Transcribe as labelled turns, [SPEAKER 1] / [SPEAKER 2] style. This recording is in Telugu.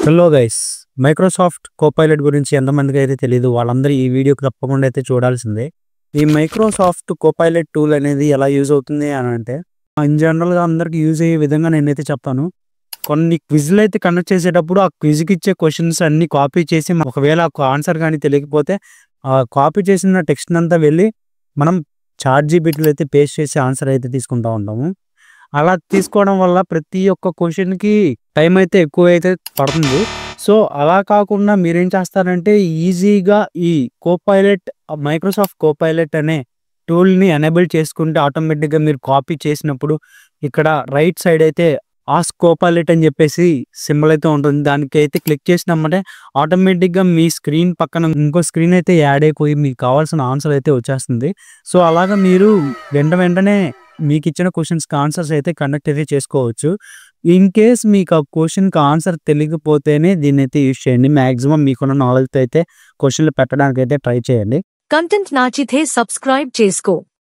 [SPEAKER 1] హలో గైస్, మైక్రోసాఫ్ట్ కోపైలట్ గురించి ఎంతమందికి అయితే తెలియదు, వాళ్ళందరూ ఈ వీడియోకి తప్పకుండా అయితే చూడాల్సిందే. ఈ మైక్రోసాఫ్ట్ కోపైలట్ టూల్ అనేది ఎలా యూజ్ అవుతుంది అని అంటే, ఇన్ జనరల్గా అందరికి యూజ్ అయ్యే విధంగా నేనైతే చెప్తాను. కొన్ని క్విజ్లు అయితే కండక్ట్ చేసేటప్పుడు ఆ క్విజ్కి ఇచ్చే క్వశ్చన్స్ అన్ని కాపీ చేసి, ఒకవేళ ఆ ఆన్సర్ కానీ తెలియకపోతే ఆ కాపీ చేసిన టెక్స్ట్ అంతా వెళ్ళి మనం చాట్ జీపీటీలో అయితే పేస్ట్ చేసి ఆన్సర్ అయితే తీసుకుంటూ ఉంటాము. అలా తీసుకోవడం వల్ల ప్రతి ఒక్క క్వశ్చన్కి టైం అయితే ఎక్కువ అయితే పడుతుంది. సో అలా కాకుండా మీరేం చేస్తారంటే, ఈజీగా ఈ కోపైలట్, మైక్రోసాఫ్ట్ కోపైలట్ అనే టూల్ని ఎనేబుల్ చేసుకుంటే ఆటోమేటిక్గా మీరు కాపీ చేసినప్పుడు ఇక్కడ రైట్ సైడ్ అయితే ఆస్క్ కోపైలట్ అని చెప్పేసి సింబల్ అయితే ఉంటుంది. దానికి అయితే క్లిక్ చేసినామంటే ఆటోమేటిక్గా మీ స్క్రీన్ పక్కన ఇంకో స్క్రీన్ అయితే యాడ్ అయిపోయి మీకు కావాల్సిన ఆన్సర్ అయితే వచ్చేస్తుంది. సో అలాగా మీరు వెంటనే మీకు ఇచ్చిన క్వశ్చన్స్కి ఆన్సర్స్ అయితే కండక్ట్ అయితే చేసుకోవచ్చు. ఇన్ కేస్ మీకు ఆ క్వశ్చన్కి ఆన్సర్ తెలియకపోతేనే దీన్ని అయితే యూజ్ చేయండి. మ్యాక్సిమం మీకున్న నాలెడ్జ్తో అయితే క్వశ్చన్లు పెట్టడానికి అయితే ట్రై చేయండి.
[SPEAKER 2] కంటెంట్ నచ్చితే సబ్స్క్రైబ్ చేసుకో.